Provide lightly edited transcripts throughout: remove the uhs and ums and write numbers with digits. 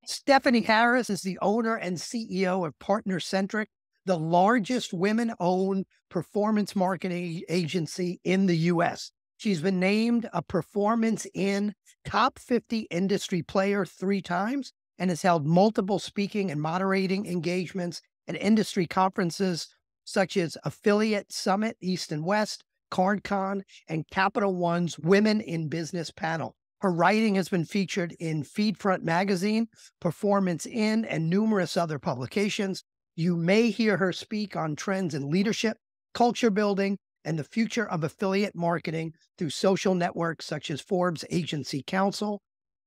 Stephanie Harris is the owner and CEO of PartnerCentric, the largest women-owned performance marketing agency in the U.S. She's been named a Performance In Top 50 industry player 3 times and has held multiple speaking and moderating engagements at industry conferences such as Affiliate Summit East and West, CardCon, and Capital One's Women in Business panel. Her writing has been featured in Feedfront Magazine, Performance In, and numerous other publications. You may hear her speak on trends in leadership, culture building, and the future of affiliate marketing through social networks such as Forbes Agency Council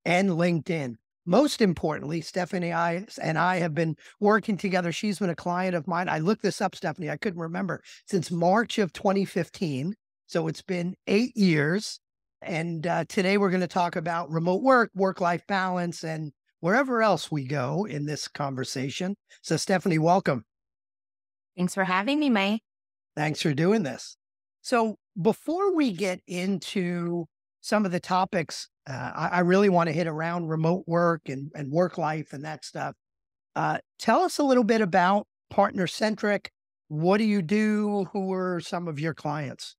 and LinkedIn. Most importantly, Stephanie and I have been working together. She's been a client of mine. I looked this up, Stephanie. I couldn't remember, since March of 2015. So it's been 8 years. And today we're going to talk about remote work, work-life balance, and wherever else we go in this conversation. So Stephanie, welcome. Thanks for having me, Mike. Thanks for doing this. So before we get into some of the topics, I really want to hit around remote work and work life and that stuff. Tell us a little bit about PartnerCentric. What do you do? Who are some of your clients?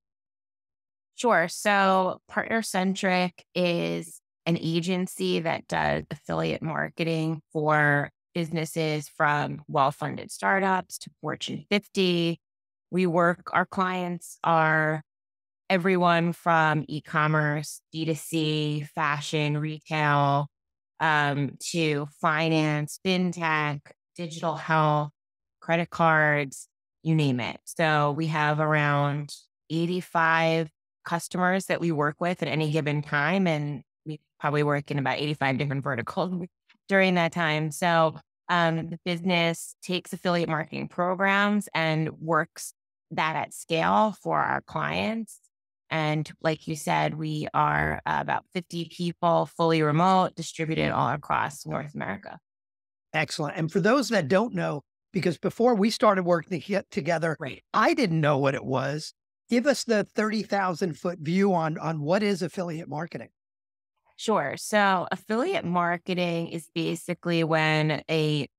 Sure. So PartnerCentric is an agency that does affiliate marketing for businesses from well-funded startups to Fortune 50. Our clients are everyone from e-commerce, D2C, fashion, retail, to finance, fintech, digital health, credit cards, you name it. So we have around 85 customers that we work with at any given time, and we probably work in about 85 different verticals during that time. So the business takes affiliate marketing programs and works that at scale for our clients. And like you said, we are about 50 people, fully remote, distributed all across North America. Excellent. And for those that don't know, because before we started working together, Right. I didn't know what it was. Give us the 30,000-foot view on what is affiliate marketing. Sure. So affiliate marketing is basically when a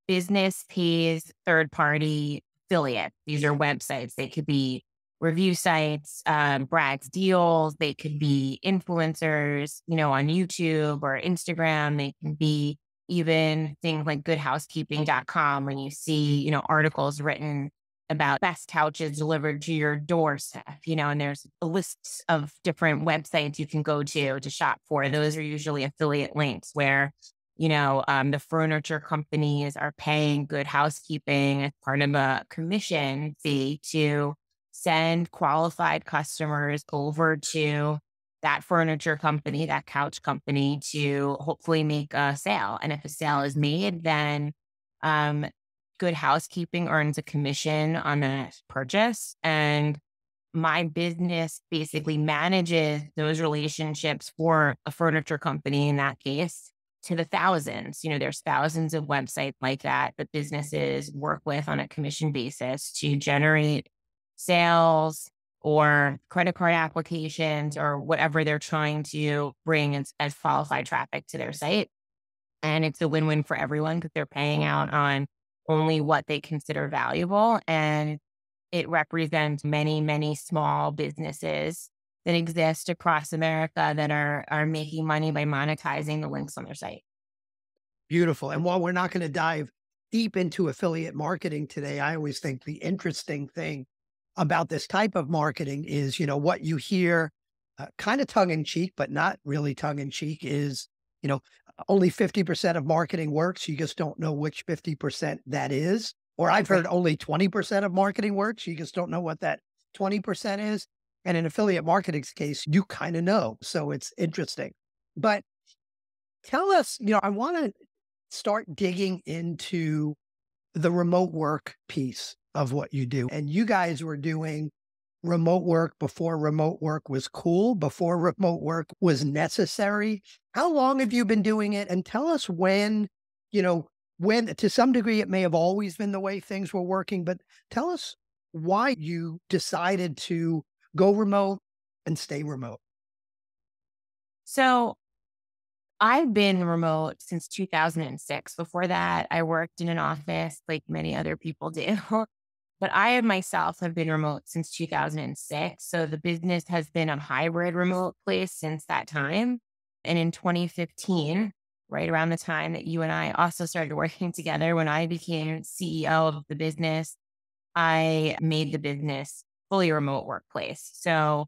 business pays third-party affiliates. These are websites. They could be review sites, Bragg's Deals. They could be influencers, on YouTube or Instagram. They can be even things like goodhousekeeping.com when you see, articles written about best couches delivered to your doorstep, and there's a list of different websites you can go to shop for. Those are usually affiliate links where, the furniture companies are paying Good Housekeeping as part of a commission fee to send qualified customers over to that furniture company, that couch company, to hopefully make a sale. And if a sale is made, then Good Housekeeping earns a commission on that purchase. And my business basically manages those relationships for a furniture company in that case to the thousands. There's thousands of websites like that businesses work with on a commission basis to generate sales or credit card applications or whatever they're trying to bring as qualified traffic to their site. And it's a win-win for everyone because they're paying out on only what they consider valuable. And it represents many, many small businesses that exist across America that are making money by monetizing the links on their site. Beautiful. And while we're not going to dive deep into affiliate marketing today, I always think the interesting thing about this type of marketing is, what you hear kind of tongue in cheek, but not really tongue in cheek is, only 50% of marketing works. You just don't know which 50% that is. Or I've heard only 20% of marketing works. You just don't know what that 20% is. And in affiliate marketing's case, you kind of know. So it's interesting. But tell us, I want to start digging into the remote work piece of what you do. And you guys were doing remote work before remote work was cool, before remote work was necessary. How long have you been doing it? And tell us when to some degree it may have always been the way things were working, but tell us why you decided to go remote and stay remote. So I've been remote since 2006. Before that, I worked in an office like many other people do. But I myself have been remote since 2006. So the business has been a hybrid remote place since that time. And in 2015, right around the time that you and I also started working together, when I became CEO of the business, I made the business fully remote workplace. So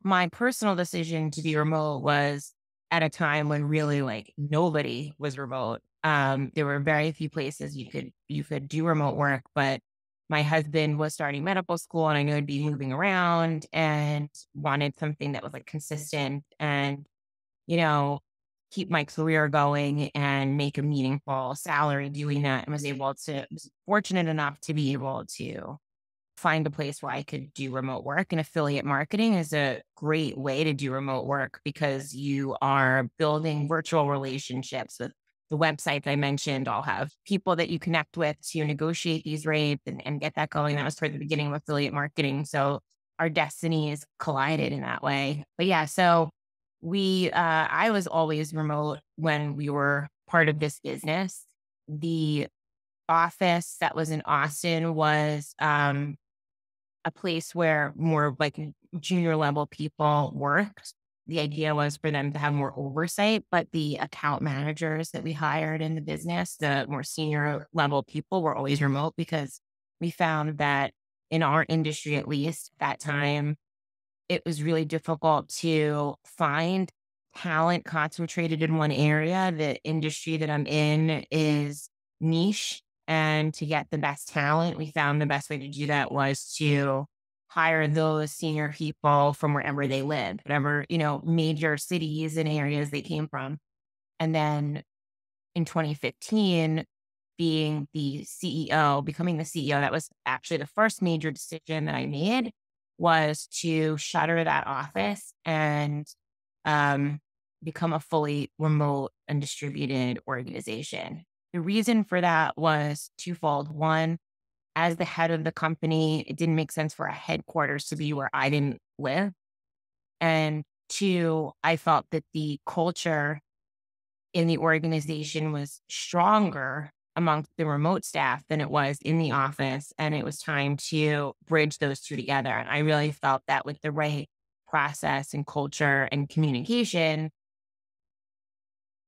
my personal decision to be remote was at a time when really like nobody was remote. There were very few places you could do remote work, but my husband was starting medical school and I knew I'd be moving around and wanted something that was like consistent and, you know, keep my career going and make a meaningful salary doing that, and was fortunate enough to be able to find a place where I could do remote work. And affiliate marketing is a great way to do remote work because you are building virtual relationships with the websites I mentioned. All have people that you connect with to negotiate these rates and get that going. That was toward the beginning of affiliate marketing. So our destinies collided in that way. But yeah, so I was always remote when we were part of this business. The office that was in Austin was, a place where more like junior level people worked. The idea was for them to have more oversight, but the account managers that we hired in the business, the more senior level people, were always remote because we found that in our industry, at least at that time, it was really difficult to find talent concentrated in one area. The industry that I'm in is niche. And to get the best talent, we found the best way to do that was to hire those senior people from wherever they lived, whatever, major cities and areas they came from. And then in 2015, becoming the CEO, that was actually the first major decision that I made was to shutter that office and um, become a fully remote and distributed organization. The reason for that was twofold. One, as the head of the company, it didn't make sense for a headquarters to be where I didn't live. And two, I felt that the culture in the organization was stronger amongst the remote staff than it was in the office. And it was time to bridge those two together. And I really felt that with the right process and culture and communication,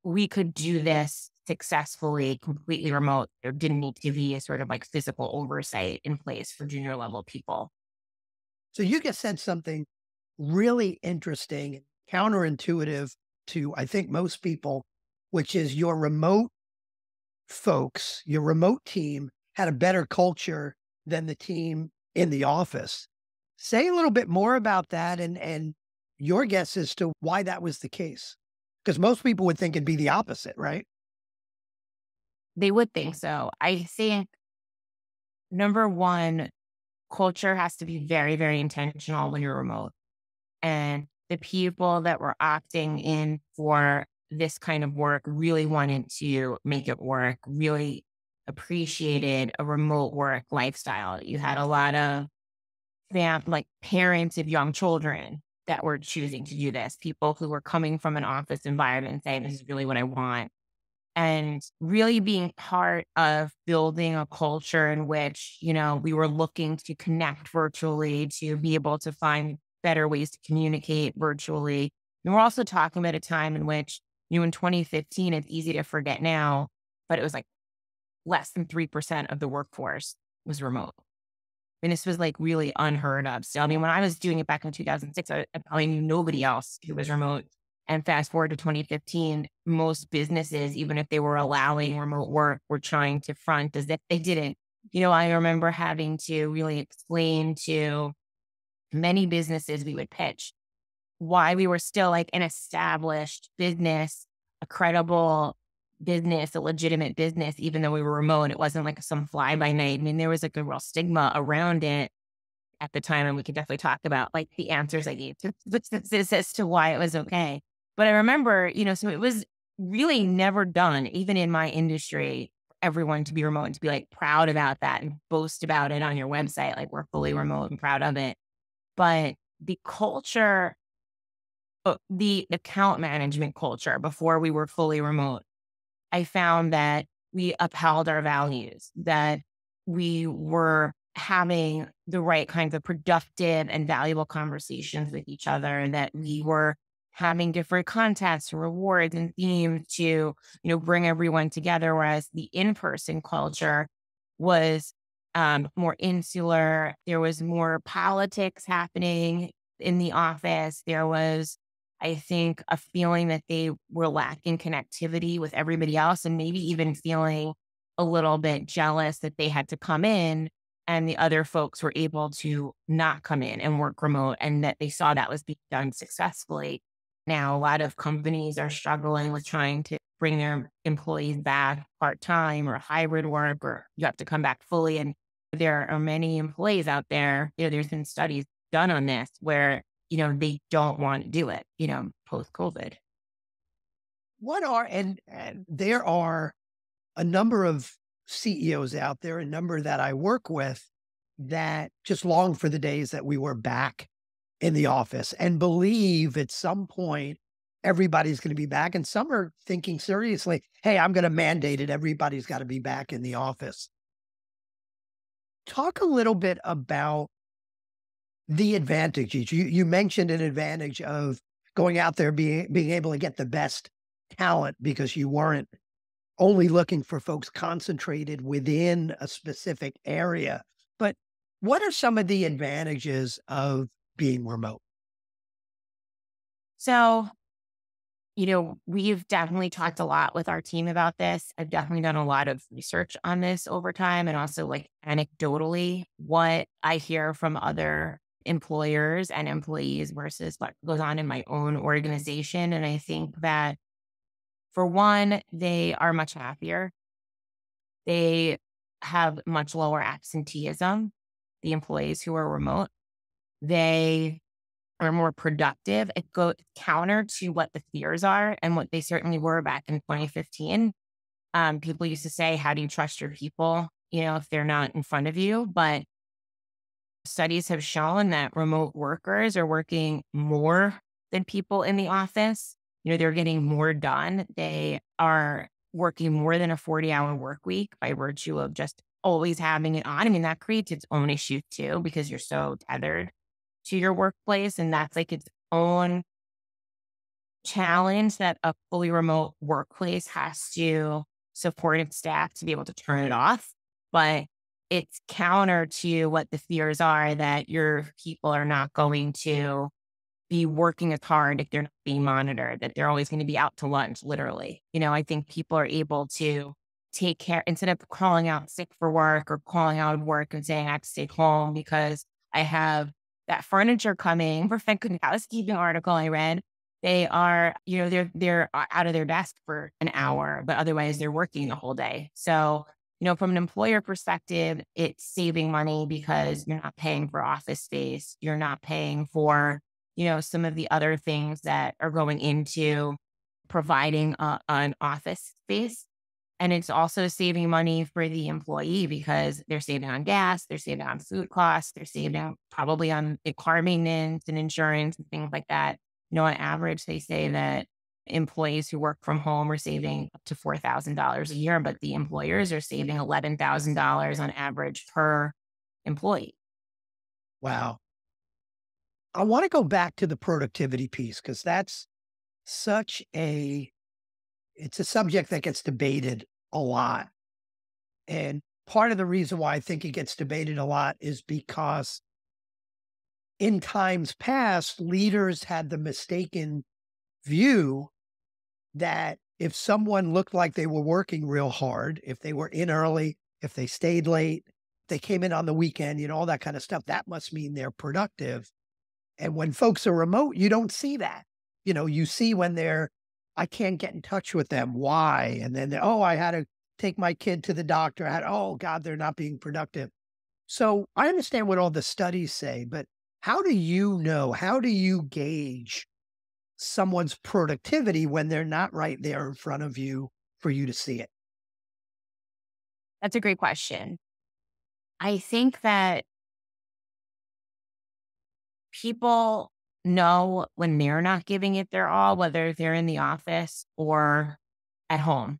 we could do this successfully, completely remote. There didn't need to be a sort of like physical oversight in place for junior level people. So you just said something really interesting and counterintuitive to, I think, most people, which is your remote folks, your remote team had a better culture than the team in the office. Say a little bit more about that and your guess as to why that was the case. Because most people would think it'd be the opposite, right? They would think so. I think number one, culture has to be very, very intentional when you're remote. And the people that were opting in for this kind of work really wanted to make it work, really appreciated a remote work lifestyle. You had a lot of like parents of young children that were choosing to do this, people who were coming from an office environment saying, this is really what I want. And really being part of building a culture in which, we were looking to connect virtually, to be able to find better ways to communicate virtually. And we're also talking about a time in which, in 2015, it's easy to forget now, but it was like less than 3% of the workforce was remote. And this was like really unheard of. So, I mean, when I was doing it back in 2006, I probably knew nobody else who was remote. And fast forward to 2015, most businesses, even if they were allowing remote work, were trying to front as if they didn't. I remember having to really explain to many businesses we would pitch why we were still like an established business, a credible business, a legitimate business, even though we were remote. It wasn't like some fly by night. I mean, there was like a real stigma around it at the time. And we could definitely talk about like the answers I gave to businesses as to why it was okay. But I remember, so it was really never done, even in my industry, everyone to be remote and to be like proud about that and boast about it on your website. Like we're fully remote and proud of it. But the culture the account management culture before we were fully remote, I found that we upheld our values, that we were having the right kinds of productive and valuable conversations with each other, and that we were having different contests, rewards, and themes to, bring everyone together. Whereas the in-person culture was more insular. There was more politics happening in the office. There was, I think, a feeling that they were lacking connectivity with everybody else, and maybe even feeling a little bit jealous that they had to come in and the other folks were able to not come in and work remote, and that they saw that was being done successfully. Now, a lot of companies are struggling with trying to bring their employees back part time or hybrid work, or you have to come back fully. And there are many employees out there, there's been studies done on this where they don't want to do it, post COVID. And there are a number of CEOs out there, a number that I work with that just long for the days that we were back in the office and believe at some point everybody's going to be back. And some are thinking seriously, hey, I'm going to mandate it. Everybody's got to be back in the office. Talk a little bit about the advantages. You mentioned an advantage of going out there, being able to get the best talent because you weren't only looking for folks concentrated within a specific area. But what are some of the advantages of being remote? So, we've definitely talked a lot with our team about this. I've definitely done a lot of research on this over time, and also like anecdotally, what I hear from other employers and employees versus what goes on in my own organization. And I think that for one, they are much happier. They have much lower absenteeism, the employees who are remote. They are more productive. It goes counter to what the fears are and what they certainly were back in 2015. People used to say, how do you trust your people, if they're not in front of you? But studies have shown that remote workers are working more than people in the office. They're getting more done. They are working more than a 40-hour work week by virtue of just always having it on. I mean, that creates its own issues too, because you're so tethered to your workplace. And that's like its own challenge that a fully remote workplace has to support its staff to be able to turn it off. But it's counter to what the fears are, that your people are not going to be working as hard if they're not being monitored, that they're always going to be out to lunch, literally. I think people are able to take care instead of calling out sick for work or calling out of work and saying I have to stay home because I have that furniture coming. For good housekeeping article I read, they are, they're out of their desk for an hour, but otherwise they're working the whole day. So, from an employer perspective, it's saving money because you're not paying for office space. You're not paying for, some of the other things that are going into providing an office space. And it's also saving money for the employee because they're saving on gas, they're saving on food costs, they're saving probably on car maintenance and insurance and things like that. On average, they say that employees who work from home are saving up to $4,000 a year, but the employers are saving $11,000 on average per employee. Wow. I want to go back to the productivity piece because that's such it's a subject that gets debated a lot. And part of the reason why I think it gets debated a lot is because in times past, leaders had the mistaken view that if someone looked like they were working real hard, if they were in early, if they stayed late, they came in on the weekend, all that kind of stuff, that must mean they're productive. And when folks are remote, you don't see that. You see when I can't get in touch with them. Why? And then, oh, I had to take my kid to the doctor. Oh God, they're not being productive. So I understand what all the studies say, but how do you know? How do you gauge someone's productivity when they're not right there in front of you for you to see it? That's a great question. I think that people know when they're not giving it their all, whether they're in the office or at home.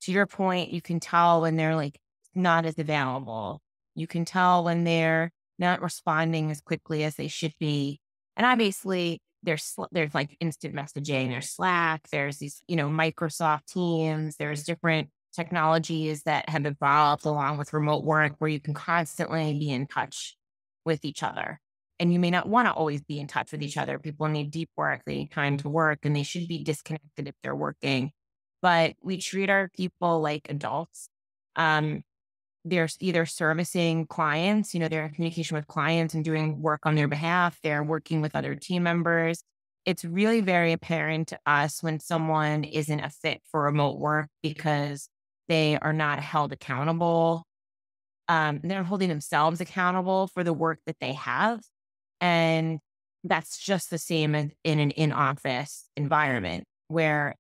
To your point, you can tell when they're like not as available. You can tell when they're not responding as quickly as they should be. And obviously, there's like instant messaging, there's Slack, there's these, Microsoft Teams, there's different technologies that have evolved along with remote work where you can constantly be in touch with each other. And you may not want to always be in touch with each other. People need deep work, they need time to work, and they should be disconnected if they're working. But we treat our people like adults. Um, they're either servicing clients, they're in communication with clients and doing work on their behalf. They're working with other team members. It's really very apparent to us when someone isn't a fit for remote work because they are not held accountable. They're not holding themselves accountable for the work that they have. And that's just the same in an in-office environment where,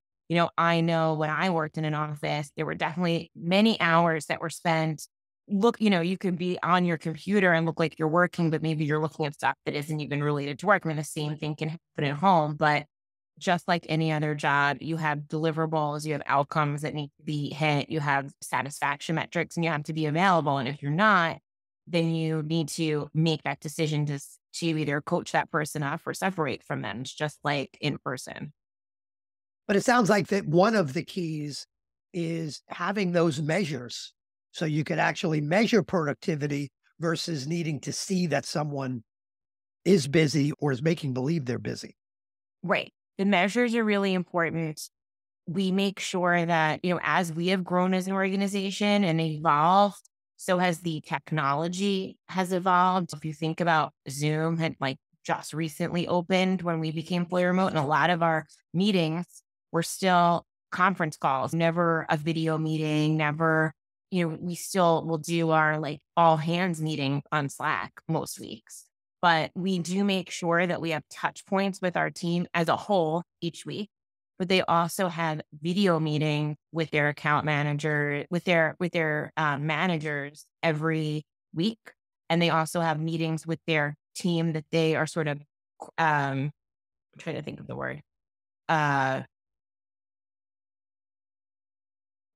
I know when I worked in an office, there were definitely many hours that were spent. You could be on your computer and look like you're working, but maybe you're looking at stuff that isn't even related to work. I mean, the same thing can happen at home, but just like any other job, you have deliverables, you have outcomes that need to be hit, you have satisfaction metrics, and you have to be available. And if you're not, then you need to make that decision to either coach that person up or separate from them. It's just like in person. But it sounds like that one of the keys is having those measures so you could actually measure productivity versus needing to see that someone is busy or is making believe they're busy. Right. The measures are really important. We make sure that, as we have grown as an organization and evolved, so has the technology has evolved. If you think about Zoom had like just recently opened when we became fully remote, and a lot of our meetings were still conference calls, never a video meeting, never, we still will do our like all hands meeting on Slack most weeks. But we do make sure that we have touch points with our team as a whole each week. But they also have video meeting with their account manager, with their managers every week, and they also have meetings with their team that they are sort of. I'm trying to think of the word. Uh,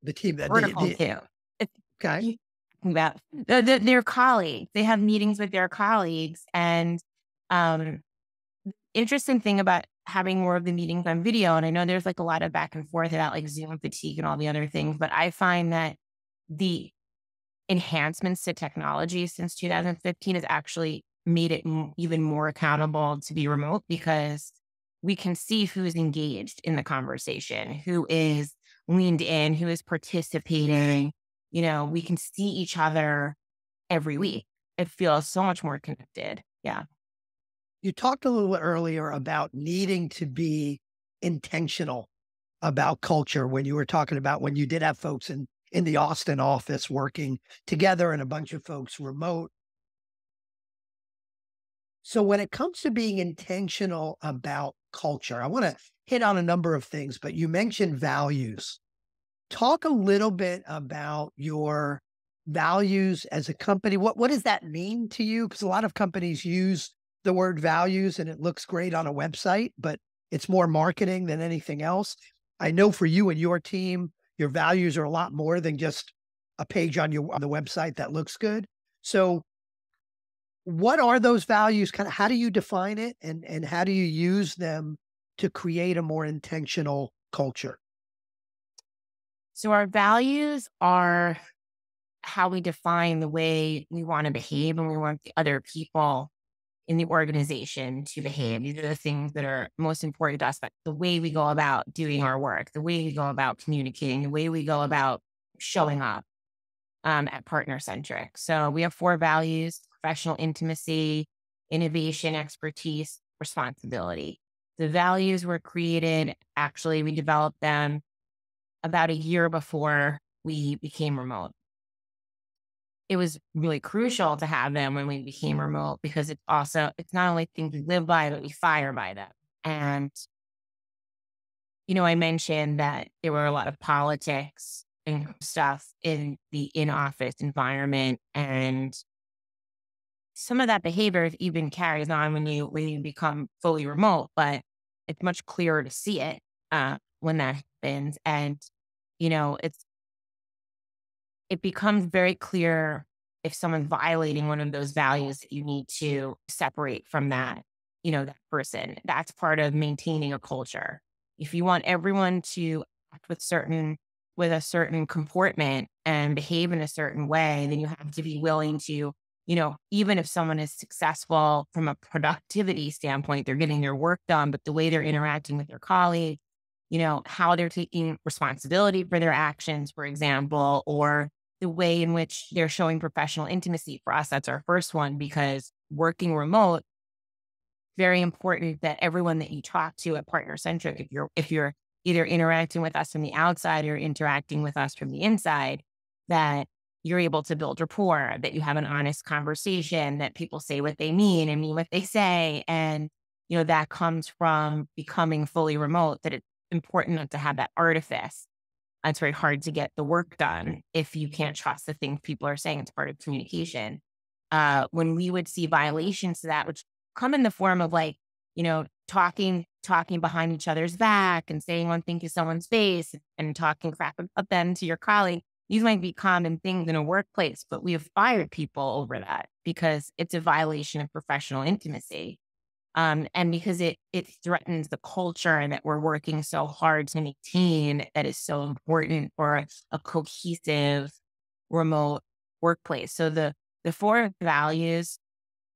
The team that Vertical too. It's okay. about their colleagues. They have meetings with their colleagues, and um, interesting thing about having more of the meetings on video, and I know there's like a lot of back and forth about like Zoom fatigue and all the other things, but I find that the enhancements to technology since 2015 has actually made it even more accountable to be remote because we can see who's engaged in the conversation, who is leaned in, who is participating. We can see each other every week. It feels so much more connected. Yeah. You talked a little bit earlier about needing to be intentional about culture when you were talking about when you did have folks in the Austin office working together and a bunch of folks remote. So when it comes to being intentional about culture, I want to hit on a number of things, but you mentioned values. Talk a little bit about your values as a company. What does that mean to you? Because a lot of companies use the word values and it looks great on a website, but it's more marketing than anything else. I know for you and your team, your values are a lot more than just a page on the website that looks good. So what are those values? Kind of how do you define it and how do you use them to create a more intentional culture? So our values are how we define the way we want to behave and we want the other people in the organization to behave. These are the things that are most important to us, but the way we go about doing our work, the way we go about communicating, the way we go about showing up at PartnerCentric. So we have 4 values: professional intimacy, innovation, expertise, responsibility. The values were created, actually, we developed them about a year before we became remote. It was really crucial to have them when we became remote because it's not only things we live by, but we fire by them. And, I mentioned that there were a lot of politics and stuff in the in-office environment. And some of that behavior even carries on when you become fully remote, but it's much clearer to see it when that happens. And, you know, it becomes very clear if someone's violating one of those values that you need to separate from that, that person. That's part of maintaining a culture. If you want everyone to act with a certain comportment and behave in a certain way, then you have to be willing to, even if someone is successful from a productivity standpoint, they're getting their work done, but the way they're interacting with their colleagues, how they're taking responsibility for their actions, for example, or the way in which they're showing professional intimacy. For us, that's our first one, because working remote, very important that everyone that you talk to at PartnerCentric, if you're either interacting with us from the outside or interacting with us from the inside, that you're able to build rapport, that you have an honest conversation, that people say what they mean and mean what they say. And, that comes from becoming fully remote, that it's important not to have that artifice. It's very hard to get the work done if you can't trust the things people are saying. It's part of communication. When we would see violations to that, which come in the form of like, talking behind each other's back and saying one thing to someone's face and talking crap about them to your colleague. These might be common things in a workplace, but we have fired people over that because it's a violation of professional intimacy. And because it threatens the culture that we're working so hard to maintain, that is so important for a cohesive remote workplace. So the four values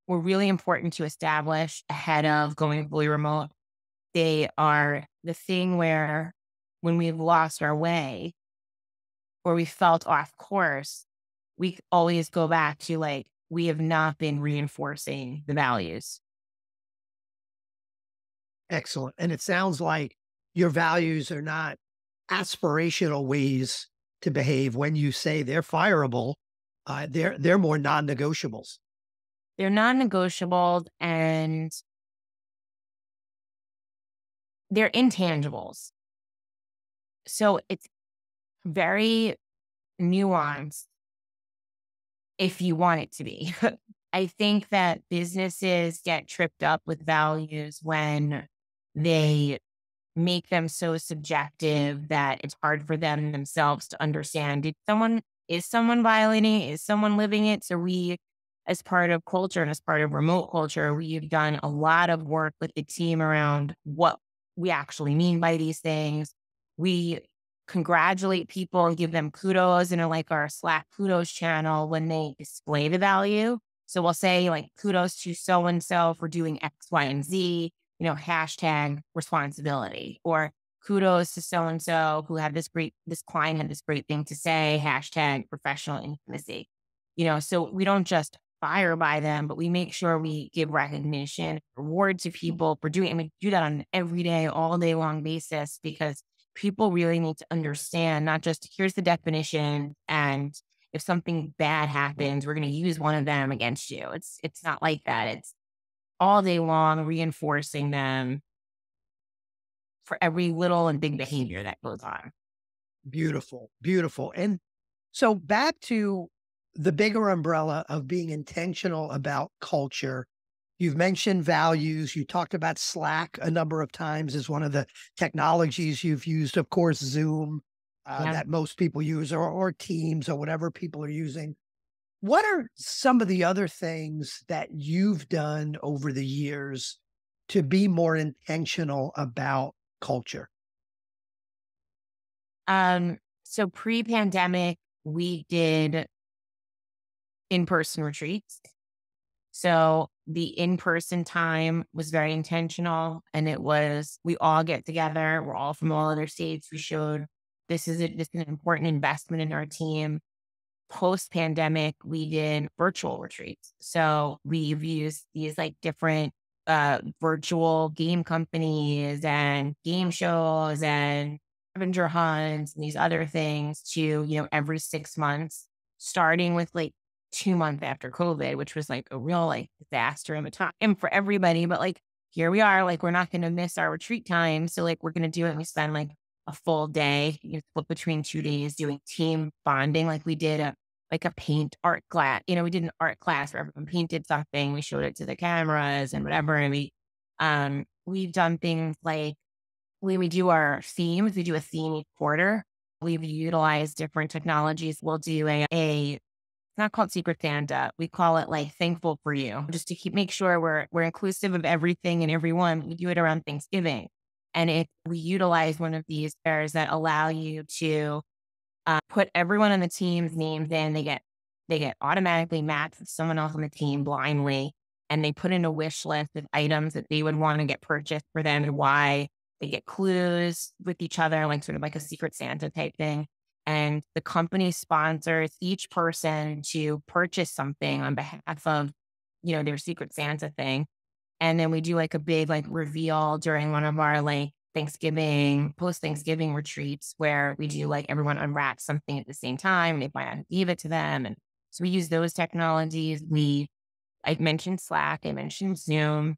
were really important to establish ahead of going fully remote. They are the thing where when we've lost our way or we felt off course, we always go back to like, we have not been reinforcing the values. Excellent. And it sounds like your values are not aspirational ways to behave. When you say they're fireable, they're more non-negotiables. They're non-negotiable and they're intangibles. So it's very nuanced if you want it to be. I think that businesses get tripped up with values when they make them so subjective that it's hard for them themselves to understand. Is someone violating it? Is someone living it? So we, as part of culture and as part of remote culture, we've done a lot of work with the team around what we actually mean by these things. We congratulate people and give them kudos in like our Slack kudos channel when they display the value. So we'll say like kudos to so-and-so for doing X, Y, and Z, hashtag responsibility, or kudos to so-and-so who had this client had this great thing to say, hashtag professional intimacy. So we don't just fire by them, but we make sure we give recognition, reward to people for doing it. And we do that on an everyday, all day long basis, because people really need to understand, not just here's the definition, and if something bad happens, we're going to use one of them against you. It's not like that. It's all day long reinforcing them for every little and big behavior that goes on. Beautiful, beautiful. And so back to the bigger umbrella of being intentional about culture. You've mentioned values. You talked about Slack a number of times as one of the technologies you've used. Of course, Zoom, Yeah. that most people use, or Teams, or whatever people are using. What are some of the other things that you've done over the years to be more intentional about culture? So pre-pandemic, we did in-person retreats. So the in-person time was very intentional, and we all get together. We're all from all other states. We showed this is an important investment in our team. Post-pandemic, we did virtual retreats. So we've used these like different virtual game companies and game shows and scavenger hunts and these other things to, every 6 months, starting with like 2 months after COVID, which was like a real like disaster of a time for everybody. But like, here we are, like, we're not going to miss our retreat time. So like, we're going to do it. And we spend like a full day, split between 2 days doing team bonding. Like we did a like a paint art class. We did an art class where everyone painted something. We showed it to the cameras and whatever. And we've done things like when we do our themes, we do a theme each quarter. We've utilized different technologies. We'll do it's not called Secret Santa. We call it like Thankful for You, just to make sure we're inclusive of everything and everyone. We do it around Thanksgiving, and we utilize one of these fairs that allow you to put everyone on the team's names in. They get automatically matched with someone else on the team blindly, and they put in a wish list of items that they would want to get purchased for them and why. They get clues with each other, like sort of like a Secret Santa type thing. And the company sponsors each person to purchase something on behalf of, their Secret Santa thing. And then we do like a big like reveal during one of our like post Thanksgiving retreats where we do like everyone unwraps something at the same time and they find out who gave it to them. And so we use those technologies. I mentioned Slack, I mentioned Zoom.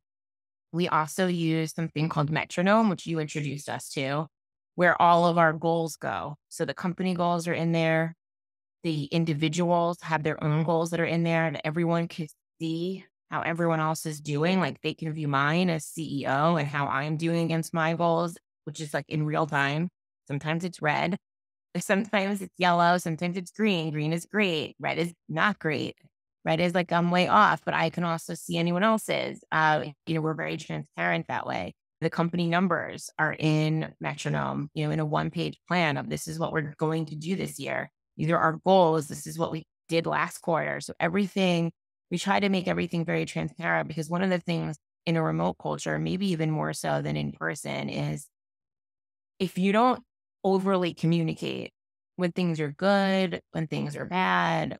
We also use something called Metronome, which you introduced us to, where all of our goals go. So the company goals are in there. The individuals have their own goals that are in there, and everyone can see how everyone else is doing. Like they can view mine as CEO and how I'm doing against my goals, which is like in real time. Sometimes it's red, sometimes it's yellow, sometimes it's green. Green is great, red is not great. Red is like I'm way off, but I can also see anyone else's. We're very transparent that way. The company numbers are in Metronome, in a one-page plan of this is what we're going to do this year. These are our goals. This is what we did last quarter. So everything, we try to make everything very transparent because one of the things in a remote culture, maybe even more so than in person, is if you don't overly communicate when things are good, when things are bad,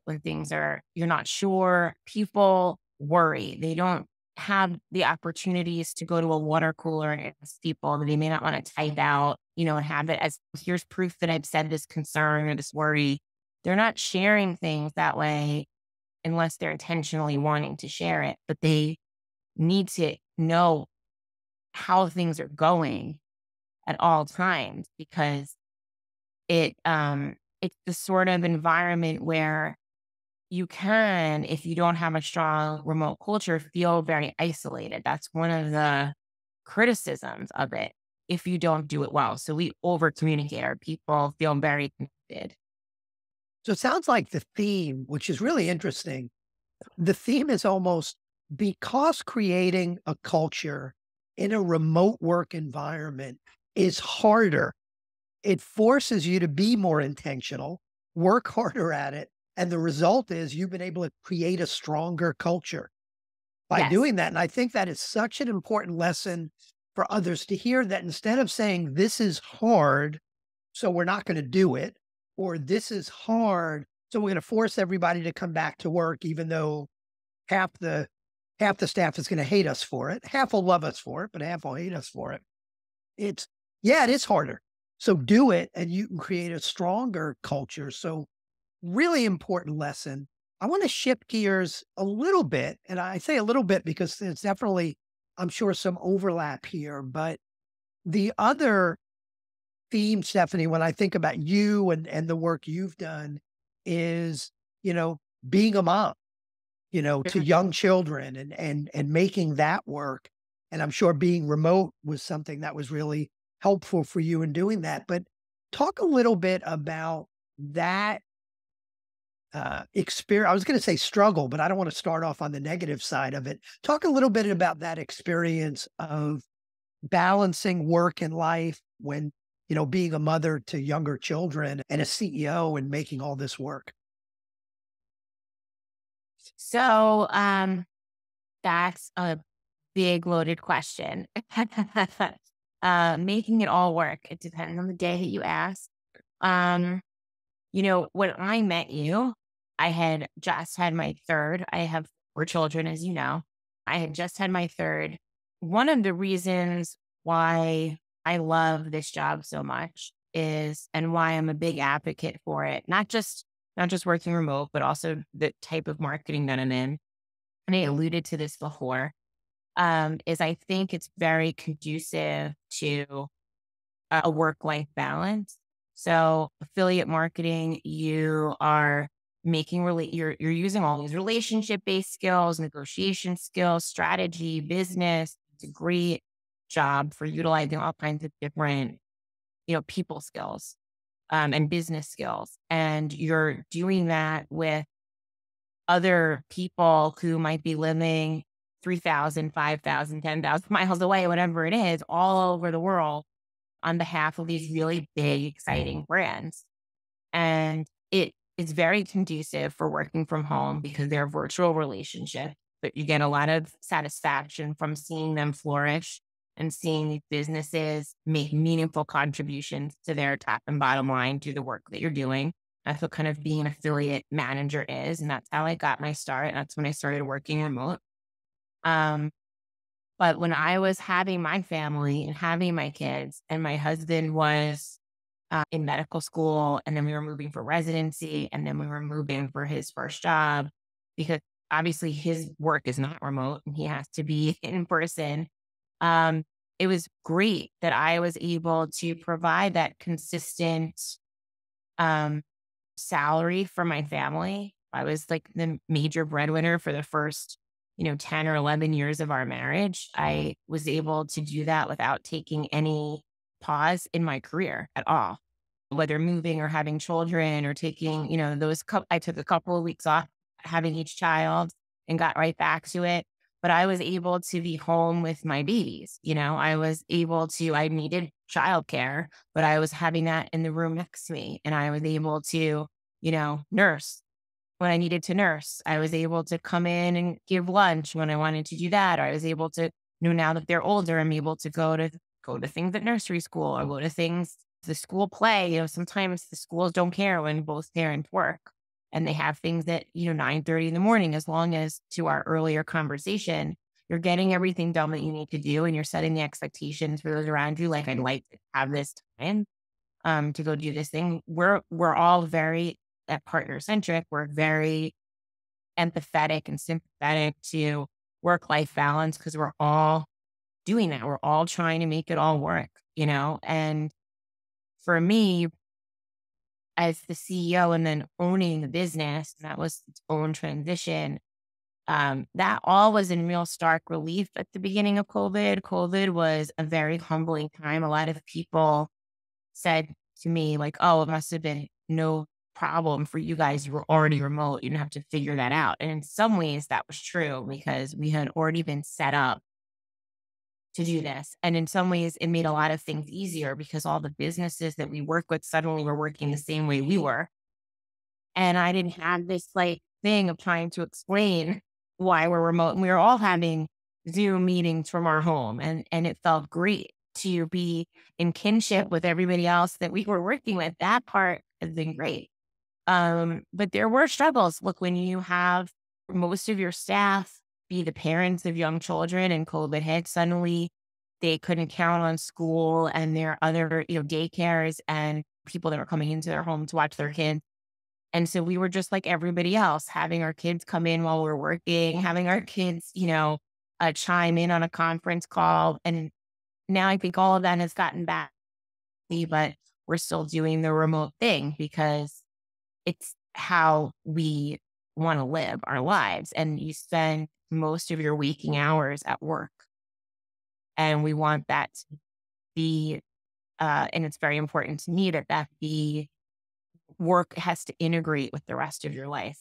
you're not sure, people worry. They don't have the opportunities to go to a water cooler and ask people that they may not want to type out, and have it as here's proof that I've said this concern or this worry. They're not sharing things that way unless they're intentionally wanting to share it, but they need to know how things are going at all times because it's the sort of environment where you can, if you don't have a strong remote culture, feel very isolated. That's one of the criticisms of it if you don't do it well. So we over communicate. Our people feel very connected. So it sounds like the theme, which is really interesting, the theme is almost because creating a culture in a remote work environment is harder. It forces you to be more intentional, work harder at it. And the result is you've been able to create a stronger culture by Yes. doing that. And I think that is such an important lesson for others to hear that instead of saying, this is hard, so we're not going to do it, or this is hard, so we're going to force everybody to come back to work, even though half the staff is going to hate us for it. Half will love us for it, but half will hate us for it. It is harder. So do it and you can create a stronger culture. So really important lesson. I want to shift gears a little bit. And I say a little bit because there's definitely, I'm sure, some overlap here. But the other theme, Stephanie, when I think about you and the work you've done is, being a mom, to Mhm. young children and making that work. And I'm sure being remote was something that was really helpful for you in doing that. But talk a little bit about that experience. I was going to say struggle, but I don't want to start off on the negative side of it. Talk a little bit about that experience of balancing work and life when, being a mother to younger children and a CEO and making all this work. So that's a big loaded question. Making it all work. It depends on the day that you ask. Um, when I met you, I had just had my third. I have four children, as you know. I had just had my third. One of the reasons why I love this job so much is, and why I'm a big advocate for it, not just working remote, but also the type of marketing that I'm in. And I alluded to this before, is I think it's very conducive to a work-life balance. So affiliate marketing, you are you're using all these relationship based skills, negotiation skills, strategy, business. It's a great job for utilizing all kinds of different, people skills, and business skills. And you're doing that with other people who might be living 3,000, 5,000, 10,000 miles away, whatever it is, all over the world on behalf of these really big, exciting brands. And it is very conducive for working from home because they're virtual relationships, but you get a lot of satisfaction from seeing them flourish and seeing these businesses make meaningful contributions to their top and bottom line through the work that you're doing. That's what kind of being an affiliate manager is. And that's how I got my start. That's when I started working remote. Um, but when I was having my family and having my kids, and my husband was in medical school, and then we were moving for residency, and then we were moving for his first job, because obviously his work is not remote and he has to be in person. Um, it was great that I was able to provide that consistent um, salary for my family. I was like the major breadwinner for the first, 10 or 11 years of our marriage. I was able to do that without taking any pause in my career at all, whether moving or having children or taking, I took a couple of weeks off having each child and got right back to it. But I was able to be home with my babies. I needed childcare, but I was having that in the room next to me. And I was able to, nurse when I needed to nurse. I was able to come in and give lunch when I wanted to do that. Or I was able to, now that they're older, I'm able to go to things at nursery school or go to things, the school play. Sometimes the schools don't care when both parents work and they have things at, 9:30 in the morning, as long as, to our earlier conversation, you're getting everything done that you need to do and you're setting the expectations for those around you. Like, I'd like to have this time to go do this thing. We're all very, at PartnerCentric, we're very empathetic and sympathetic to work-life balance because we're all doing that. We're all trying to make it all work, and for me, as the CEO and then owning the business, that was its own transition. That all was in real stark relief at the beginning of COVID. COVID was a very humbling time. A lot of people said to me, like, oh, it must have been no problem for you guys. You were already remote. You didn't have to figure that out. And in some ways, that was true because we had already been set up to do this. And in some ways, it made a lot of things easier because all the businesses that we work with suddenly were working the same way we were. And I didn't have this like thing of trying to explain why we're remote. And we were all having Zoom meetings from our home. And it felt great to be in kinship with everybody else that we were working with. That part has been great. But there were struggles. Look, when you have most of your staff be the parents of young children and COVID hit, suddenly they couldn't count on school and their other, daycares and people that were coming into their home to watch their kids. And so we were just like everybody else, having our kids come in while we're working, having our kids, chime in on a conference call. And now I think all of that has gotten back, but we're still doing the remote thing because it's how we want to live our lives. And you spend most of your waking hours at work. And we want that to be, and it's very important to me that the work has to integrate with the rest of your life.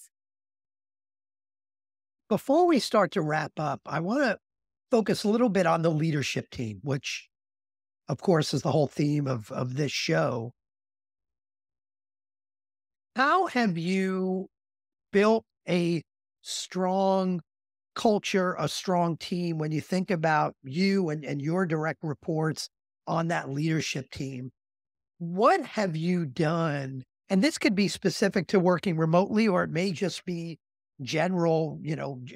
Before we start to wrap up, I want to focus a little bit on the leadership team, which, of course, is the whole theme of this show. How have you built a strong culture, a strong team when you think about you and your direct reports on that leadership team? What have you done? And this could be specific to working remotely, or it may just be general,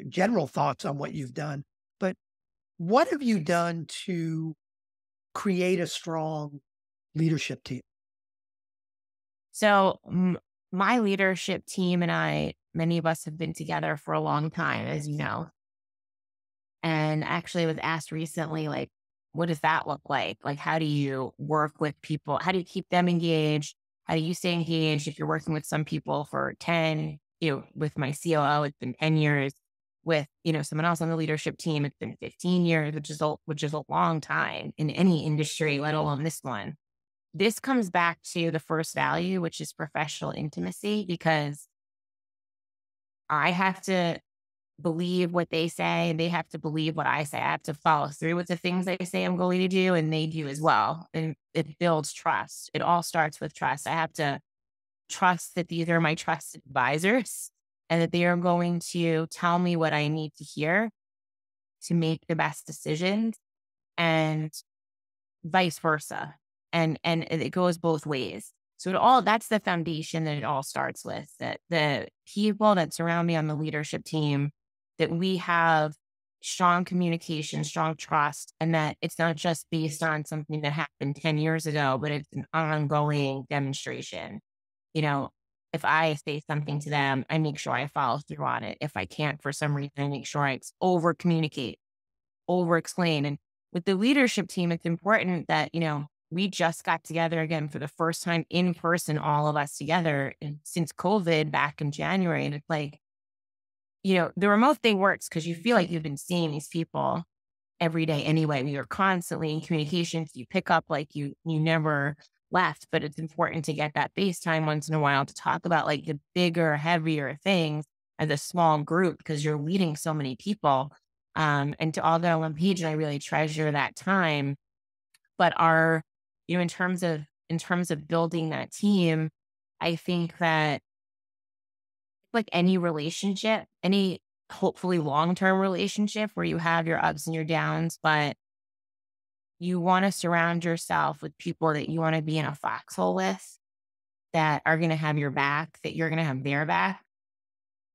general thoughts on what you've done. But what have you done to create a strong leadership team? So my leadership team and I, many of us have been together for a long time, as you know. And actually I was asked recently, like, what does that look like? Like, how do you work with people? How do you keep them engaged? How do you stay engaged if you're working with some people for 10, with my COO, it's been 10 years. With, someone else on the leadership team, it's been 15 years, which is a long time in any industry, let alone this one. This comes back to the first value, which is professional intimacy, because I have to believe what they say and they have to believe what I say. I have to follow through with the things they say I'm going to do, and they do as well. And it builds trust. It all starts with trust. I have to trust that these are my trusted advisors and that they are going to tell me what I need to hear to make the best decisions, and vice versa. And it goes both ways. So that's the foundation that it all starts with, that the people that surround me on the leadership team, that we have strong communication, strong trust, and that it's not just based on something that happened 10 years ago, but it's an ongoing demonstration. You know, if I say something to them, I make sure I follow through on it. If I can't for some reason, I make sure I over communicate, over explain. And with the leadership team, it's important that, we just got together again for the first time in person, all of us together since COVID back in January. And it's like, the remote thing works because you feel like you've been seeing these people every day anyway. We are constantly in communication. So you pick up like you never left, but it's important to get that FaceTime once in a while to talk about like the bigger, heavier things as a small group, because you're leading so many people. And to all get on one page, and I really treasure that time. But in terms of building that team, I think that like any relationship, any hopefully long-term relationship where you have your ups and your downs, but you want to surround yourself with people that you want to be in a foxhole with, that are going to have your back, that you're going to have their back.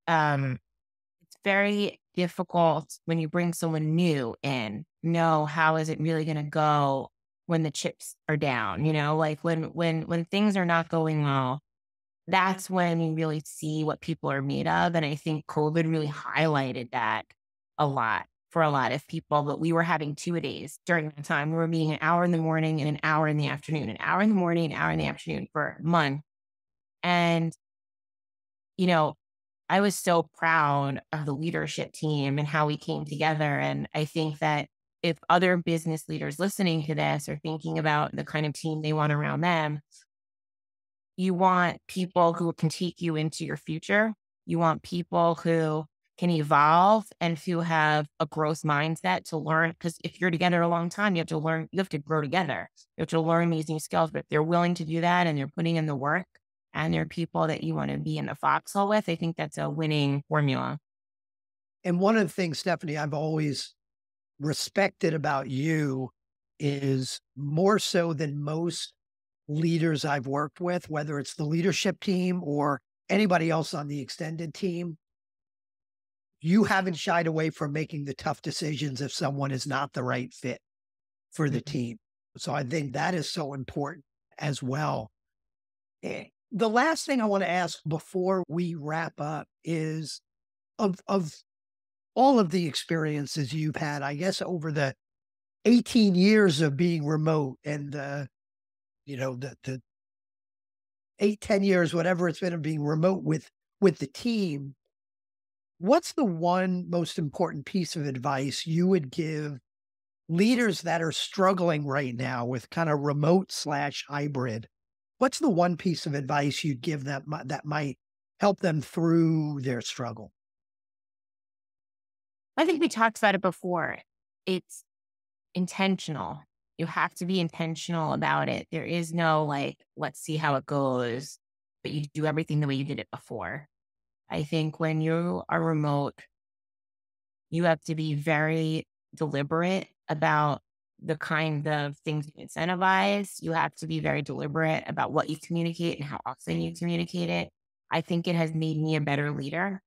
Um, it's very difficult when you bring someone new in. How is it really going to go when the chips are down? Like when things are not going well, that's when you really see what people are made of. And I think COVID really highlighted that a lot for a lot of people. But we were having 2-a-days during that time. We were meeting an hour in the morning and an hour in the afternoon, an hour in the morning, an hour in the afternoon for a month. And, you know, I was so proud of the leadership team and how we came together. And I think that if other business leaders listening to this are thinking about the kind of team they want around them, you want people who can take you into your future. You want people who can evolve and who have a growth mindset to learn. Because if you're together a long time, you have to learn, you have to grow together. You have to learn these new skills. But if they're willing to do that and they're putting in the work and they're people that you want to be in the foxhole with, I think that's a winning formula. And one of the things, Stephanie, I've always respected about you is more so than most leaders I've worked with, whether it's the leadership team or anybody else on the extended team, you haven't shied away from making the tough decisions if someone is not the right fit for the team. So I think that is so important as well. The last thing I want to ask before we wrap up is of all of the experiences you've had, I guess, over the 18 years of being remote and the 8, 10 years, whatever it's been of being remote with the team, what's the one most important piece of advice you would give leaders that are struggling right now with kind of remote/hybrid? What's the one piece of advice you'd give them that might help them through their struggle? I think we talked about it before. It's intentional. You have to be intentional about it. There is no like, let's see how it goes, but you do everything the way you did it before. I think when you are remote, you have to be very deliberate about the kind of things you incentivize. You have to be very deliberate about what you communicate and how often you communicate it. I think it has made me a better leader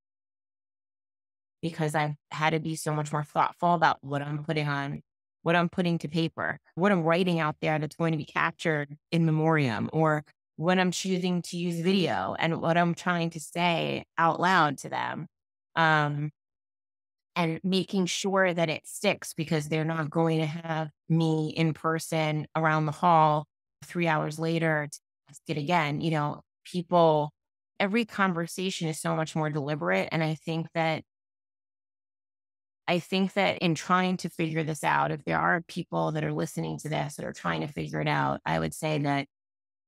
because I've had to be so much more thoughtful about what I'm putting on, what I'm putting to paper, what I'm writing out there that's going to be captured in memoriam, or when I'm choosing to use video and what I'm trying to say out loud to them. And making sure that it sticks because they're not going to have me in person around the hall 3 hours later to ask it again. People every conversation is so much more deliberate. And I think that in trying to figure this out, if there are people that are listening to this that are trying to figure it out, I would say that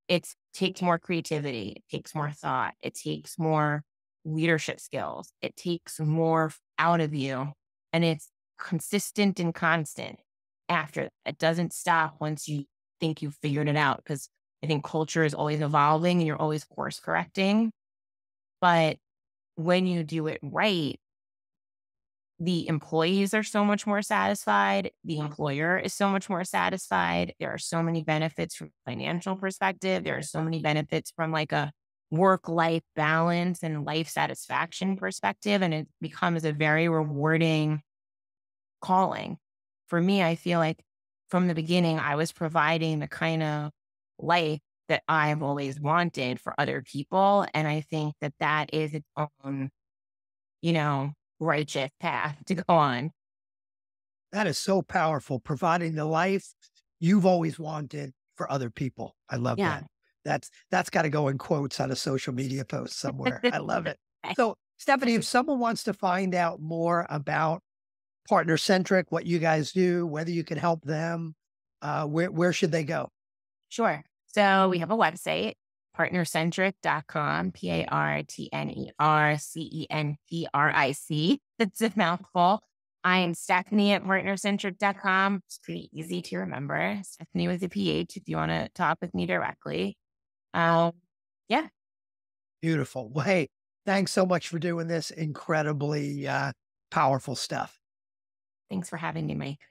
it takes more creativity, it takes more thought, it takes more leadership skills, it takes more out of you, and it's consistent and constant after that. It doesn't stop once you think you've figured it out, because I think culture is always evolving and you're always course correcting. But when you do it right, the employees are so much more satisfied. The employer is so much more satisfied. There are so many benefits from a financial perspective. There are so many benefits from like a work life balance and life satisfaction perspective. And it becomes a very rewarding calling. For me, I feel like from the beginning, I was providing the kind of life that I've always wanted for other people. And I think that that is its own, you know, righteous path to go on. That is so powerful, providing the life you've always wanted for other people. I love Yeah. that. That's got to go in quotes on a social media post somewhere. I love it. So, Stephanie, if someone wants to find out more about PartnerCentric, what you guys do, whether you can help them, where should they go? Sure. So we have a website, partnercentric.com, PartnerCentric. That's a mouthful. I am Stephanie at partnercentric.com. It's pretty easy to remember. Stephanie with a PH if you want to talk with me directly. Um, yeah. Beautiful. Well, hey, thanks so much for doing this incredibly powerful stuff. Thanks for having me, Mike.